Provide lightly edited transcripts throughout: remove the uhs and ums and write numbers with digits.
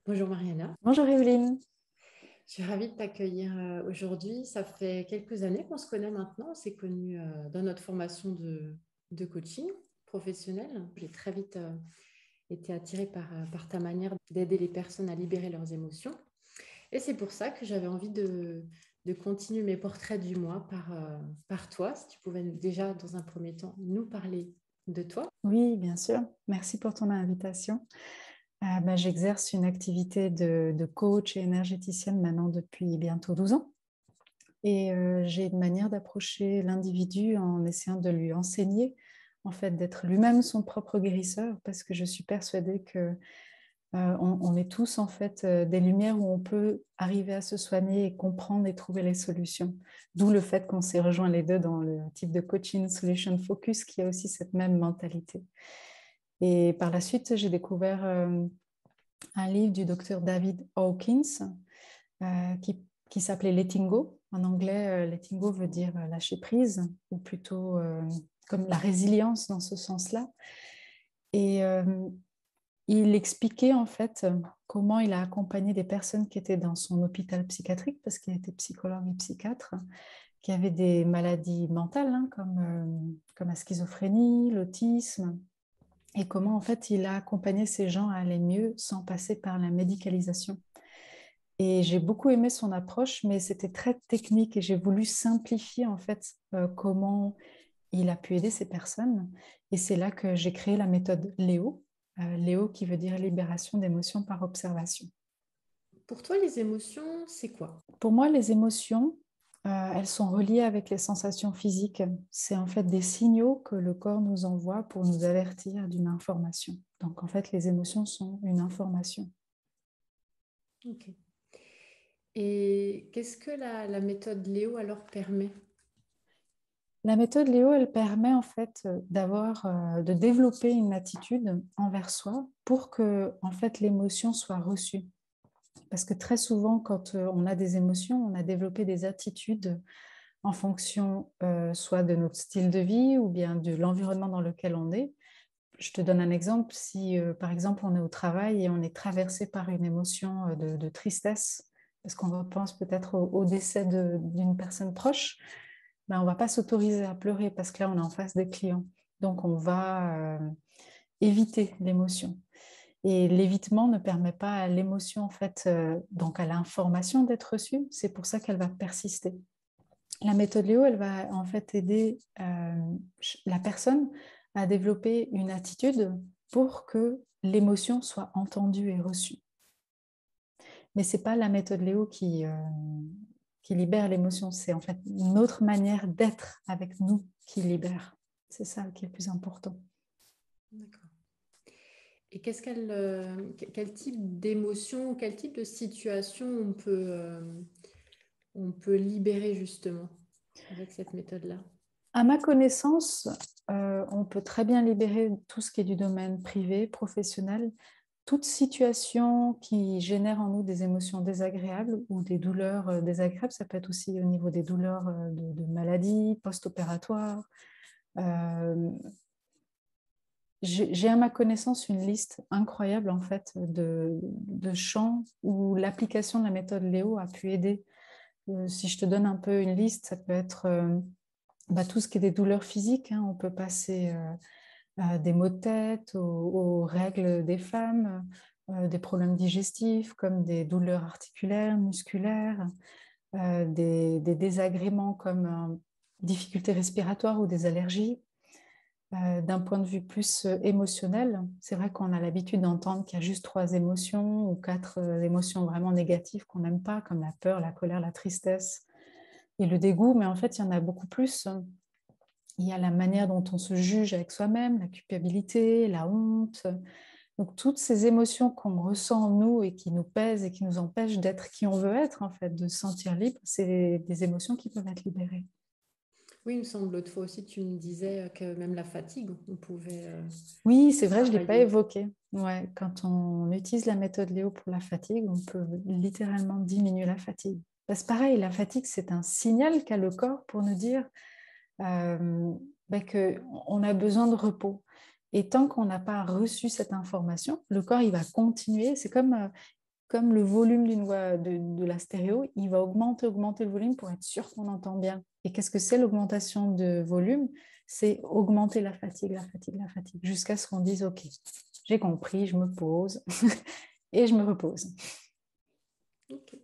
Bonjour Mariana, Bonjour Evelyne. je suis ravie de t'accueillir aujourd'hui. Ça fait quelques années qu'on se connaît maintenant. On s'est connus dans notre formation de coaching professionnel. J'ai très vite été attirée par ta manière d'aider les personnes à libérer leurs émotions. Et c'est pour ça que j'avais envie de continuer mes portraits du mois par toi. Si tu pouvais déjà, dans un premier temps, nous parler de toi. Oui, bien sûr. Merci pour ton invitation. J'exerce une activité de coach et énergéticienne maintenant depuis bientôt 12 ans. Et j'ai une manière d'approcher l'individu en essayant de lui enseigner, en fait, d'être lui-même son propre guérisseur, parce que je suis persuadée que on est tous en fait des lumières où on peut arriver à se soigner et comprendre et trouver les solutions. D'où le fait qu'on s'est rejoint les deux dans le type de coaching Solution Focus qui a aussi cette même mentalité. Et par la suite, j'ai découvert un livre du docteur David Hawkins qui s'appelait Letting Go. En anglais, Letting Go veut dire lâcher prise, ou plutôt comme la résilience dans ce sens-là. Et il expliquait en fait comment il a accompagné des personnes qui étaient dans son hôpital psychiatrique, parce qu'il était psychologue et psychiatre, qui avaient des maladies mentales comme la schizophrénie, l'autisme, et comment en fait il a accompagné ces gens à aller mieux sans passer par la médicalisation. Et j'ai beaucoup aimé son approche, mais c'était très technique et j'ai voulu simplifier en fait comment il a pu aider ces personnes. Et c'est là que j'ai créé la méthode Léo. Léo qui veut dire libération d'émotions par observation. Pour toi, les émotions, c'est quoi? Pour moi, les émotions, elles sont reliées avec les sensations physiques. C'est en fait des signaux que le corps nous envoie pour nous avertir d'une information. Donc en fait, les émotions sont une information. Ok. Et qu'est-ce que la méthode Léo alors permet? La méthode Léo, elle permet en fait de développer une attitude envers soi pour que en fait l'émotion soit reçue. Parce que très souvent, quand on a des émotions, on a développé des attitudes en fonction soit de notre style de vie ou bien de l'environnement dans lequel on est. Je te donne un exemple. Si par exemple on est au travail et on est traversé par une émotion de tristesse, parce qu'on repense peut-être au décès d'une personne proche, ben, on ne va pas s'autoriser à pleurer parce que là, on est en face des clients. Donc, on va éviter l'émotion. Et l'évitement ne permet pas à l'émotion, en fait, donc à l'information d'être reçue. C'est pour ça qu'elle va persister. La méthode Léo, elle va en fait aider la personne à développer une attitude pour que l'émotion soit entendue et reçue. Mais ce n'est pas la méthode Léo qui libère l'émotion, c'est en fait une autre manière d'être avec nous qui libère. C'est ça qui est le plus important. D'accord. Et quel type d'émotion, quel type de situation on peut libérer justement avec cette méthode-là? À ma connaissance, on peut très bien libérer tout ce qui est du domaine privé, professionnel, toute situation qui génère en nous des émotions désagréables ou des douleurs désagréables. Ça peut être aussi au niveau des douleurs de maladie, post-opératoires. Euh, j'ai à ma connaissance une liste incroyable en fait de champs où l'application de la méthode Léo a pu aider. Si je te donne un peu une liste, ça peut être tout ce qui est des douleurs physiques, hein. On peut passer des maux de tête aux règles des femmes, des problèmes digestifs comme des douleurs articulaires, musculaires, des désagréments comme difficultés respiratoires ou des allergies. D'un point de vue plus émotionnel, c'est vrai qu'on a l'habitude d'entendre qu'il y a juste trois émotions ou quatre émotions vraiment négatives qu'on n'aime pas, comme la peur, la colère, la tristesse et le dégoût, mais en fait, il y en a beaucoup plus. Il y a la manière dont on se juge avec soi-même, la culpabilité, la honte. Donc, toutes ces émotions qu'on ressent en nous et qui nous pèsent et qui nous empêchent d'être qui on veut être, en fait, de se sentir libre, c'est des émotions qui peuvent être libérées. Oui, il me semble, l'autre fois aussi, tu me disais que même la fatigue, on pouvait Oui, c'est vrai, je ne l'ai pas travailler. évoqué. Ouais, quand on utilise la méthode Léo pour la fatigue, on peut littéralement diminuer la fatigue. Parce que pareil, la fatigue, c'est un signal qu'a le corps pour nous dire euh, qu'on a besoin de repos. Et tant qu'on n'a pas reçu cette information, le corps, il va continuer. C'est comme comme le volume d'une voix de la stéréo, il va augmenter le volume pour être sûr qu'on entend bien. Et qu'est-ce que c'est l'augmentation de volume? C'est augmenter la fatigue, jusqu'à ce qu'on dise, OK, j'ai compris, je me pose et je me repose. Ok.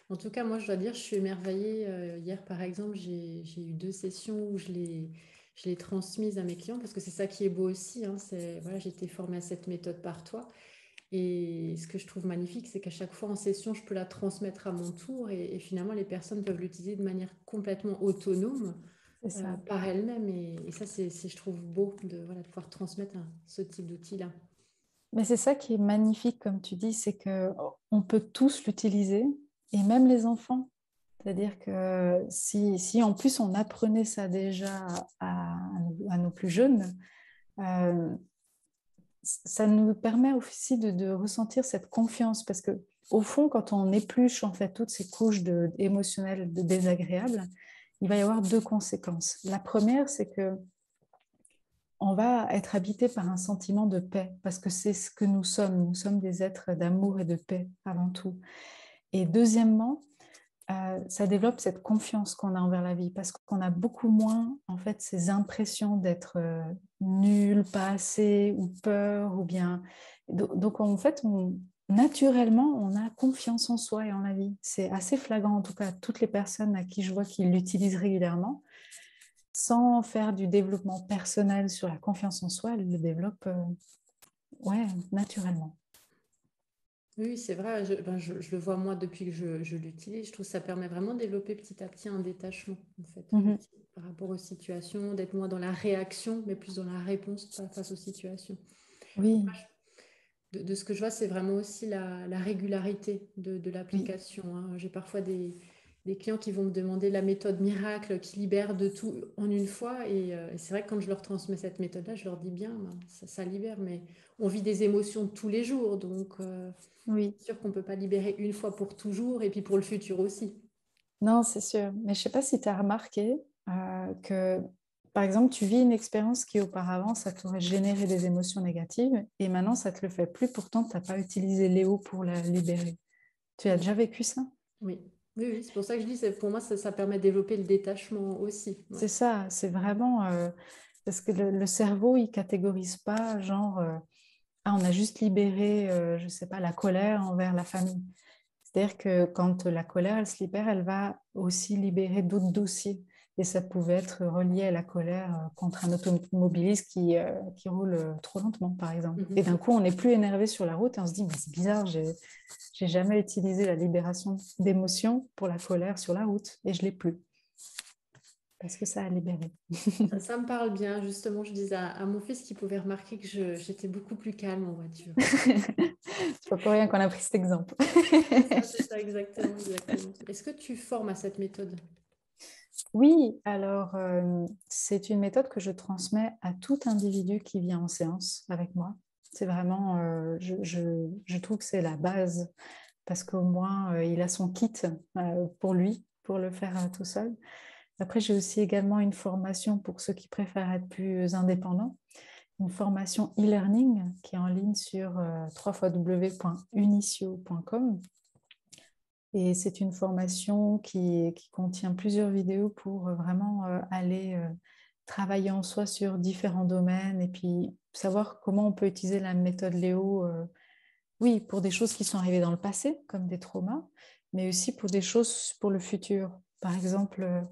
En tout cas, moi, je dois dire, je suis émerveillée. Hier, par exemple, j'ai eu 2 sessions où je l'ai transmise à mes clients parce que c'est ça qui est beau aussi. Hein, voilà, j'ai été formée à cette méthode par toi. Et ce que je trouve magnifique, c'est qu'à chaque fois en session, je peux la transmettre à mon tour et finalement, les personnes peuvent l'utiliser de manière complètement autonome C'est ça. par elles-mêmes. Et ça, je trouve beau de, voilà, de pouvoir transmettre ce type d'outil-là. Mais c'est ça qui est magnifique, comme tu dis, c'est qu'on peut tous l'utiliser, et même les enfants. C'est-à-dire que si en plus on apprenait ça déjà à nos plus jeunes, euh, ça nous permet aussi de ressentir cette confiance. Parce que au fond, quand on épluche en fait toutes ces couches émotionnelles désagréables, il va y avoir 2 conséquences. La première, c'est que on va être habité par un sentiment de paix, parce que c'est ce que nous sommes. Nous sommes des êtres d'amour et de paix avant tout. Et deuxièmement, ça développe cette confiance qu'on a envers la vie, parce qu'on a beaucoup moins en fait ces impressions d'être nul, pas assez, ou peur, ou bien. Donc en fait, naturellement, on a confiance en soi et en la vie. C'est assez flagrant, en tout cas, toutes les personnes à qui je vois qui l'utilisent régulièrement sans faire du développement personnel sur la confiance en soi, elle le développe ouais, naturellement. Oui, c'est vrai, je le vois moi depuis que je l'utilise. Je trouve que ça permet vraiment de développer petit à petit un détachement, en fait, Mhm. par rapport aux situations, d'être moins dans la réaction, mais plus dans la réponse face aux situations. Oui, De ce que je vois, c'est vraiment aussi la régularité de oui, l'application. Hein. J'ai parfois des clients qui vont me demander la méthode miracle qui libère de tout en une fois. Et c'est vrai que quand je leur transmets cette méthode-là, je leur dis bien, ben, ça libère, mais on vit des émotions tous les jours. Donc, oui. c'est sûr qu'on ne peut pas libérer une fois pour toujours et puis pour le futur aussi. Non, c'est sûr. Mais je ne sais pas si tu as remarqué que, par exemple, tu vis une expérience qui auparavant, ça t'aurait généré des émotions négatives et maintenant, ça ne te le fait plus. Pourtant, tu n'as pas utilisé Léo pour la libérer. Tu as Oui, déjà vécu ça? oui, oui, oui, c'est pour ça que je dis, pour moi, ça permet de développer le détachement aussi. Ouais. C'est ça, c'est vraiment parce que le cerveau, il catégorise pas genre ah, on a juste libéré, je sais pas, la colère envers la famille. C'est-à-dire que quand la colère, elle se libère, elle va aussi libérer d'autres dossiers. Et ça pouvait être relié à la colère contre un automobiliste qui roule trop lentement, par exemple. Et d'un Mhm. coup, on n'est plus énervé sur la route et on se dit, mais c'est bizarre, j'ai jamais utilisé la libération d'émotions pour la colère sur la route et je l'ai plus parce que ça a libéré. Ça me parle bien, justement, je disais à mon fils qu'il pouvait remarquer que j'étais beaucoup plus calme en voiture. C'est pas pour rien qu'on a pris cet exemple. C'est ça, exactement, exactement. Est-ce que tu formes à cette méthode? Oui, alors c'est une méthode que je transmets à tout individu qui vient en séance avec moi. C'est vraiment, je trouve que c'est la base parce qu'au moins il a son kit pour lui, pour le faire tout seul. Après, j'ai aussi également une formation pour ceux qui préfèrent être plus indépendants, une formation e-learning qui est en ligne sur www.unicio.com. Et c'est une formation qui contient plusieurs vidéos pour vraiment aller travailler en soi sur différents domaines et puis savoir comment on peut utiliser la méthode Léo, oui, pour des choses qui sont arrivées dans le passé, comme des traumas, mais aussi pour des choses pour le futur. Par exemple,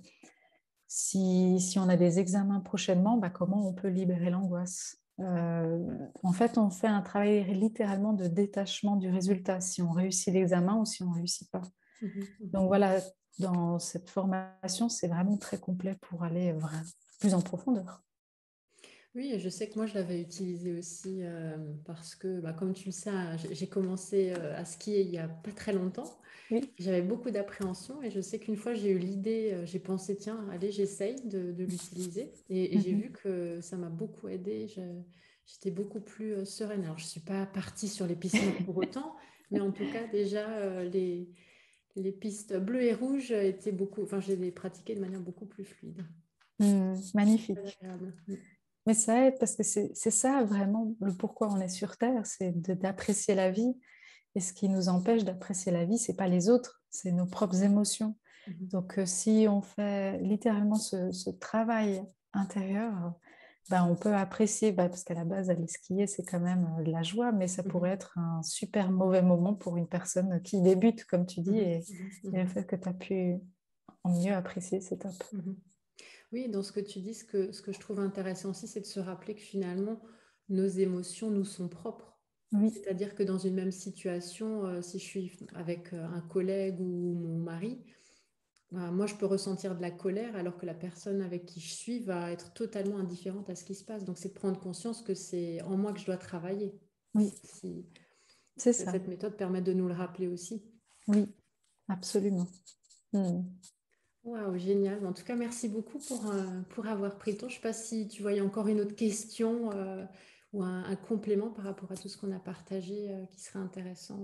si on a des examens prochainement, bah, comment on peut libérer l'angoisse. En fait, on fait un travail littéralement de détachement du résultat, si on réussit l'examen ou si on ne réussit pas. Mhm, mhm. Donc voilà, dans cette formation, c'est vraiment très complet pour aller plus en profondeur. Oui, et je sais que moi, je l'avais utilisé aussi parce que, bah, comme tu le sais, hein, j'ai commencé à skier il n'y a pas très longtemps. Oui. J'avais beaucoup d'appréhension et je sais qu'une fois, j'ai eu l'idée, j'ai pensé, tiens, allez, j'essaye de l'utiliser. Et j'ai vu Mhm. que ça m'a beaucoup aidée. J'étais beaucoup plus sereine. Alors, je ne suis pas partie sur les pistes noires pour autant, mais en tout cas, déjà, les pistes bleues et rouges étaient beaucoup, enfin, je les pratiquées de manière beaucoup plus fluide. Très Magnifique. agréable. Mm. Mais ça aide parce que c'est ça vraiment le pourquoi on est sur Terre, c'est d'apprécier la vie Et ce qui nous empêche d'apprécier la vie, ce n'est pas les autres, c'est nos propres émotions. Donc, si on fait littéralement ce travail intérieur, ben, on peut apprécier, parce qu'à la base, aller skier, c'est quand même de la joie, mais ça pourrait être un super mauvais moment pour une personne qui débute, comme tu dis, et le fait que tu as pu en mieux apprécier, c'est top. Oui, dans ce que tu dis, ce que je trouve intéressant aussi, c'est de se rappeler que finalement, nos émotions nous sont propres. Oui, C'est-à-dire que dans une même situation, si je suis avec un collègue ou mon mari, moi, je peux ressentir de la colère alors que la personne avec qui je suis va être totalement indifférente à ce qui se passe. Donc, c'est de prendre conscience que c'est en moi que je dois travailler. oui, Si c'est ça. cette méthode permet de nous le rappeler aussi. Oui, absolument. Waouh, génial. En tout cas, merci beaucoup pour avoir pris le temps. Je ne sais pas si tu voyais encore une autre question ou un complément par rapport à tout ce qu'on a partagé qui serait intéressant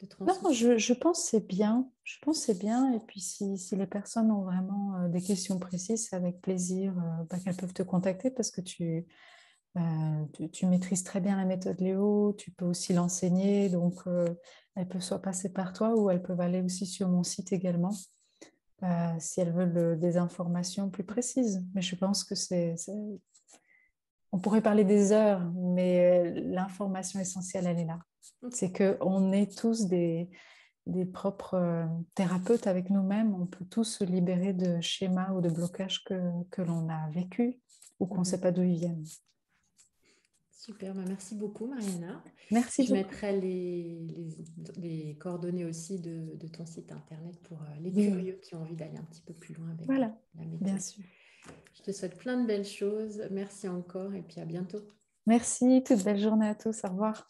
de transmettre. Non, je pense que c'est bien. Je pense que c'est bien. Et puis, si les personnes ont vraiment des questions précises, c'est avec plaisir qu'elles peuvent te contacter parce que tu maîtrises très bien la méthode Léo. Tu peux aussi l'enseigner. Donc, elles peuvent soit passer par toi ou elles peuvent aller aussi sur mon site également si elles veulent des informations plus précises. Mais je pense que on pourrait parler des heures, mais l'information essentielle, elle est là. C'est qu'on est tous des propres thérapeutes avec nous-mêmes. On peut tous se libérer de schémas ou de blocages que l'on a vécu ou qu'on ne sait pas d'où ils viennent. Super, merci beaucoup Mariana. Merci Je beaucoup. mettrai les coordonnées aussi de ton site internet pour les Oui. curieux qui ont envie d'aller un petit peu plus loin avec Voilà, la méthode. bien sûr. Je te souhaite plein de belles choses. Merci encore et puis à bientôt. Merci, toute belle journée à tous. Au revoir.